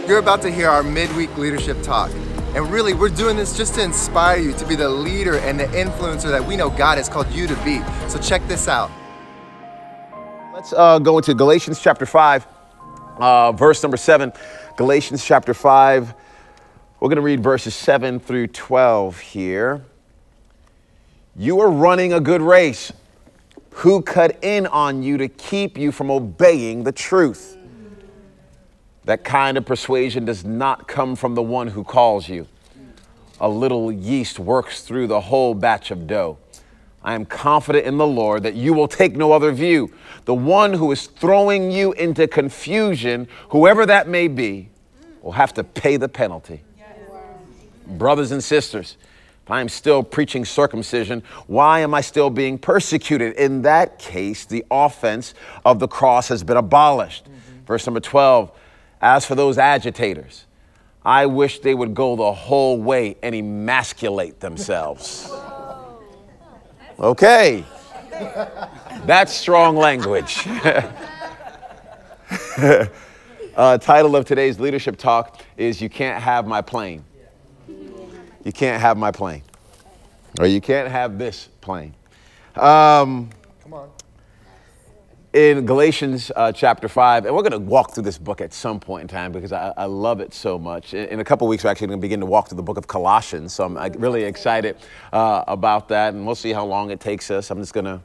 You're about to hear our midweek leadership talk. And really, we're doing this just to inspire you to be the leader and the influencer that we know God has called you to be. So check this out. Let's go into Galatians chapter 5, verse number 7. Galatians chapter 5. We're going to read verses 7 through 12 here. You are running a good race. Who cut in on you to keep you from obeying the truth? That kind of persuasion does not come from the one who calls you. A little yeast works through the whole batch of dough. I am confident in the Lord that you will take no other view. The one who is throwing you into confusion, whoever that may be, will have to pay the penalty. Brothers and sisters, if I am still preaching circumcision, why am I still being persecuted? In that case, the offense of the cross has been abolished. Verse number 12. As for those agitators, I wish they would go the whole way and emasculate themselves. Okay. That's strong language. Title of today's leadership talk is You Can't Have My Plane. You can't have my plane. Or you can't have this plane. Come on. In Galatians chapter 5, and we're going to walk through this book at some point in time because I love it so much. In a couple of weeks, we're actually going to begin to walk through the book of Colossians, so I'm really excited about that, and we'll see how long it takes us. I'm just going to,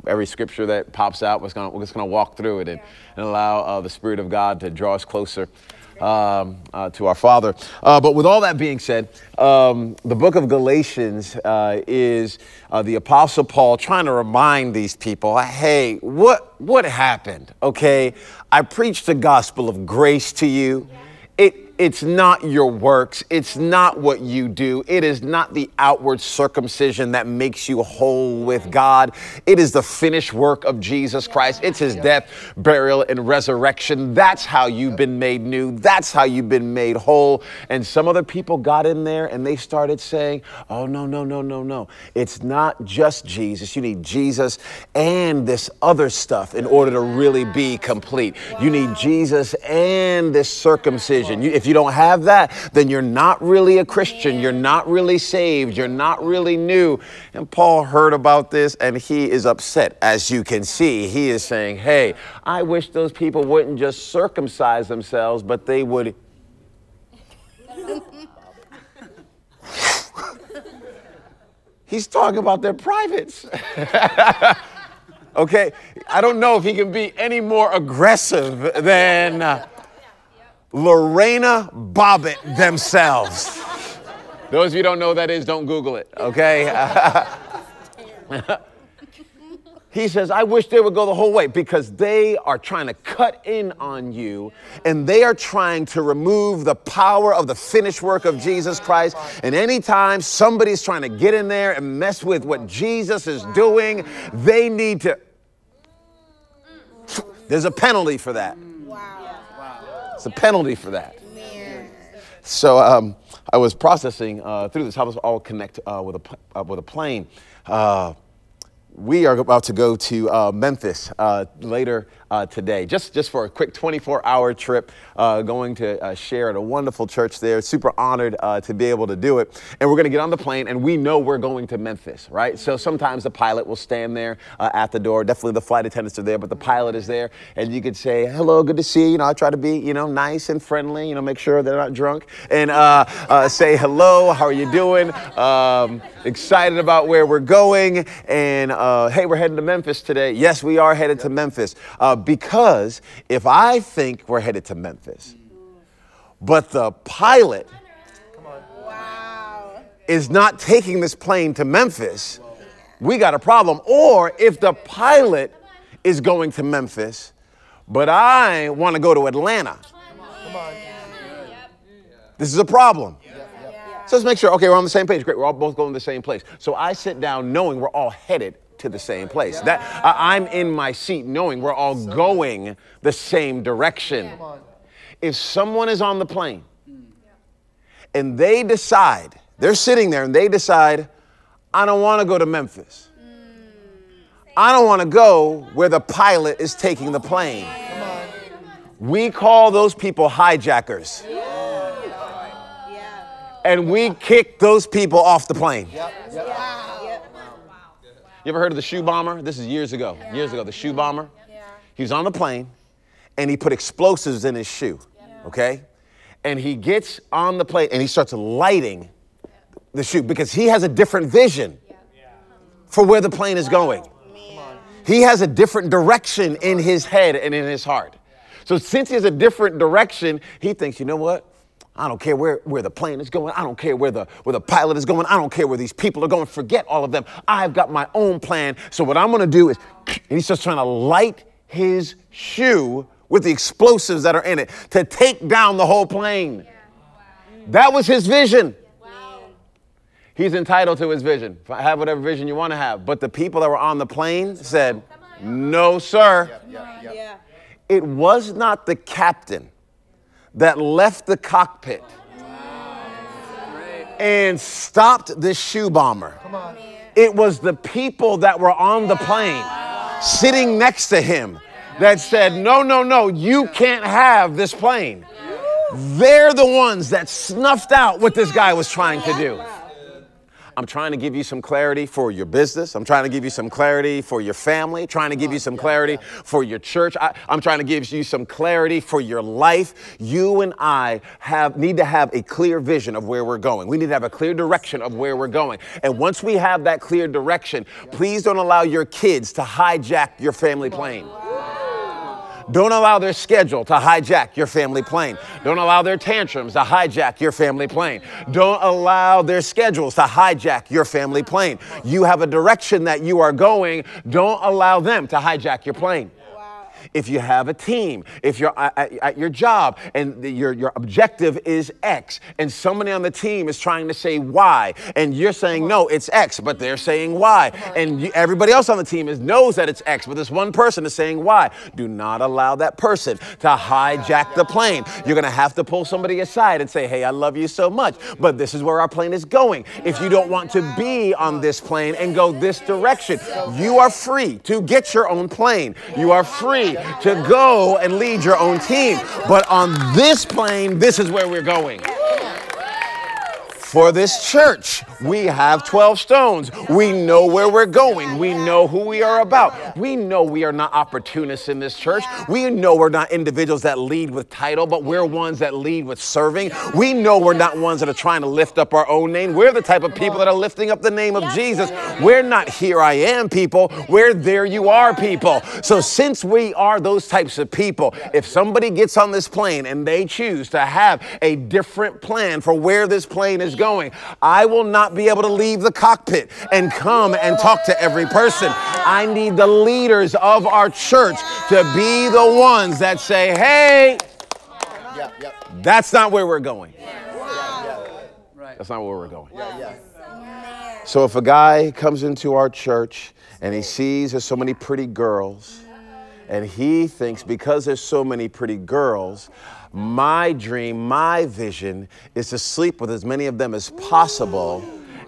every scripture that pops out, we're just going to walk through it and allow the Spirit of God to draw us closer to our Father. But with all that being said, the book of Galatians is the Apostle Paul trying to remind these people, hey, what happened? Okay, I preached the gospel of grace to you. It's not your works. It's not what you do. It is not the outward circumcision that makes you whole with God. It is the finished work of Jesus Christ. It's his death, burial, and resurrection. That's how you've been made new. That's how you've been made whole. And some other people got in there and they started saying, oh, no. It's not just Jesus. You need Jesus and this other stuff in order to really be complete. You need Jesus and this circumcision. If you don't have that, then you're not really a Christian. You're not really saved. You're not really new. And Paul heard about this and he is upset. As you can see, he is saying, hey, I wish those people wouldn't just circumcise themselves, but they would. He's talking about their privates. Okay, I don't know if he can be any more aggressive than Lorena Bobbitt themselves. Those of you who don't know who that is, don't Google it, okay? He says, I wish they would go the whole way because they are trying to cut in on you and they are trying to remove the power of the finished work of Jesus Christ. And anytime somebody's trying to get in there and mess with what Jesus is doing, they need to. There's a penalty for that. It's a penalty for that. So I was processing through this. How does it all connect with a plane? We are about to go to Memphis later today, just for a quick 24-hour trip, going to share at a wonderful church there. Super honored to be able to do it. And we're going to get on the plane, and we know we're going to Memphis, right? So sometimes the pilot will stand there at the door. Definitely the flight attendants are there, but the pilot is there, and you could say, hello, good to see you. You know, I try to be, nice and friendly, make sure they're not drunk, and say hello, how are you doing? Excited about where we're going, and hey, we're heading to Memphis today. Yes, we are headed to Memphis. Because if I think we're headed to Memphis, but the pilot is not taking this plane to Memphis, we got a problem. Or if the pilot is going to Memphis, but I want to go to Atlanta, this is a problem. So let's make sure, okay, we're on the same page. Great, we're all both going to the same place. So I sit down knowing we're all headed to the same place. That I'm in my seat knowing we're all going the same direction. If someone is on the plane and they decide, they're sitting there and they decide, I don't want to go to Memphis. I don't want to go where the pilot is taking the plane. We call those people hijackers. And we kick those people off the plane. You ever heard of the shoe bomber? This is years ago. The shoe bomber. He was on the plane and he put explosives in his shoe. Okay? And he gets on the plane and he starts lighting the shoe because he has a different vision for where the plane is going. He has a different direction in his head and in his heart. So since he has a different direction, he thinks, you know what? I don't care where the plane is going. I don't care where the pilot is going. I don't care where these people are going. Forget all of them. I've got my own plan. So what I'm going to do is, and he starts trying to light his shoe with the explosives that are in it to take down the whole plane. That was his vision. He's entitled to his vision. Have whatever vision you want to have. But the people that were on the plane said, no, sir. It was not the captain that left the cockpit and stopped the shoe bomber. It was the people that were on the plane sitting next to him that said, no, no, no, you can't have this plane. They're the ones that snuffed out what this guy was trying to do. I'm trying to give you some clarity for your business. I'm trying to give you some clarity for your family, trying to give you some clarity for your church. I'm trying to give you some clarity for your life. You and I need to have a clear vision of where we're going. We need to have a clear direction of where we're going. And once we have that clear direction, please don't allow your kids to hijack your family plane. Don't allow their schedule to hijack your family plane. Don't allow their tantrums to hijack your family plane. Don't allow their schedules to hijack your family plane. You have a direction that you are going. Don't allow them to hijack your plane. If you have a team, if you're at your job and your objective is X and somebody on the team is trying to say Y and you're saying, no, it's X, but they're saying Y. And everybody else on the team knows that it's X, but this one person is saying Y. Do not allow that person to hijack the plane. You're going to have to pull somebody aside and say, hey, I love you so much, but this is where our plane is going. If you don't want to be on this plane and go this direction, you are free to get your own plane. You are free to go and lead your own team. But on this plane, this is where we're going. For this church, we have 12 stones. We know where we're going. We know who we are about. We know we are not opportunists in this church. We know we're not individuals that lead with title, but we're ones that lead with serving. We know we're not ones that are trying to lift up our own name. We're the type of people that are lifting up the name of Jesus. We're not here I am people. We're there you are people. So since we are those types of people, if somebody gets on this plane and they choose to have a different plan for where this plane is going, I will not be able to leave the cockpit and come and talk to every person. I need the leaders of our church to be the ones that say, hey, that's not where we're going. That's not where we're going. So if a guy comes into our church and he sees there's so many pretty girls and he thinks because there's so many pretty girls, my dream, my vision is to sleep with as many of them as possible.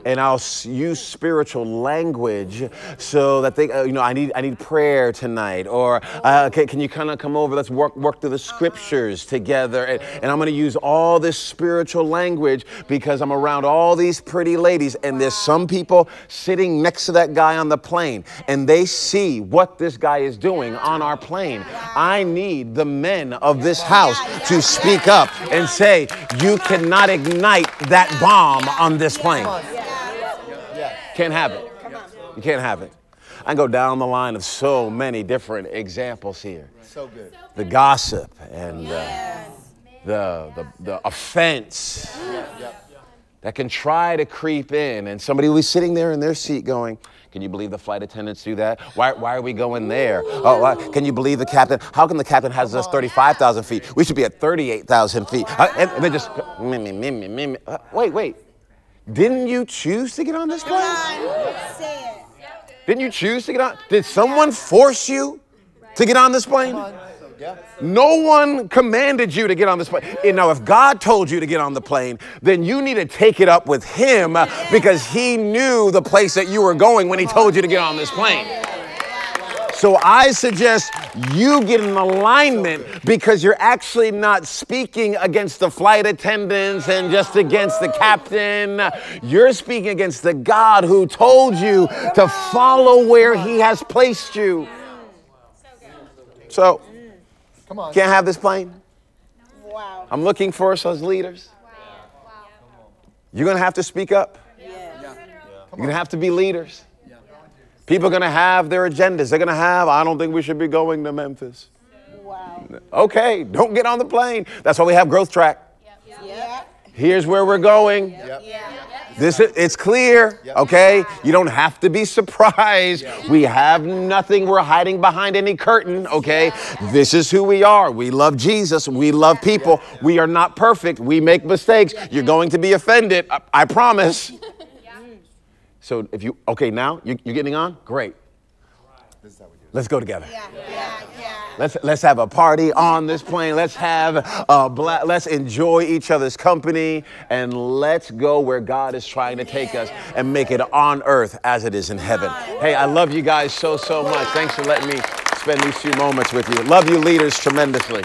And I'll use spiritual language so that they, I need prayer tonight. Or can you kind of come over? Let's work through the scriptures together. And I'm going to use all this spiritual language because I'm around all these pretty ladies. And there's some people sitting next to that guy on the plane. And they see what this guy is doing on our plane. I need the men of this house to speak up and say, you cannot ignite that bomb on this plane. Can't have it. You can't have it. I can go down the line of so many different examples here. So good. The gossip and the offense that can try to creep in, and somebody will be sitting there in their seat going, can you believe the flight attendants do that? Why are we going there? Oh, can you believe the captain? How come the captain has us 35,000 feet? We should be at 38,000 feet. And they just, wait. Didn't you choose to get on this plane? Didn't you choose to get on? Did someone force you to get on this plane? No one commanded you to get on this plane. And now, if God told you to get on the plane, then you need to take it up with him because he knew the place that you were going when he told you to get on this plane. So I suggest you get in alignment, because you're actually not speaking against the flight attendants and just against the captain. You're speaking against the God who told you to follow where he has placed you. So, can't have this plane. Wow. I'm looking for us as leaders. You're going to have to speak up. You're going to have to be leaders. People are going to have their agendas. They're going to have, I don't think we should be going to Memphis. Wow. Okay, don't get on the plane. That's why we have Growth Track. Yeah. Here's where we're going. It's clear, okay? You don't have to be surprised. We have nothing. We're hiding behind any curtain, okay? This is who we are. We love Jesus. We love people. We are not perfect. We make mistakes. You're going to be offended. I promise. So if you, okay, now you're getting on? Great. Let's go together. Let's have a party on this plane. Let's have let's enjoy each other's company, and let's go where God is trying to take us and make it on earth as it is in heaven. Hey, I love you guys so much. Thanks for letting me spend these few moments with you. Love you leaders tremendously.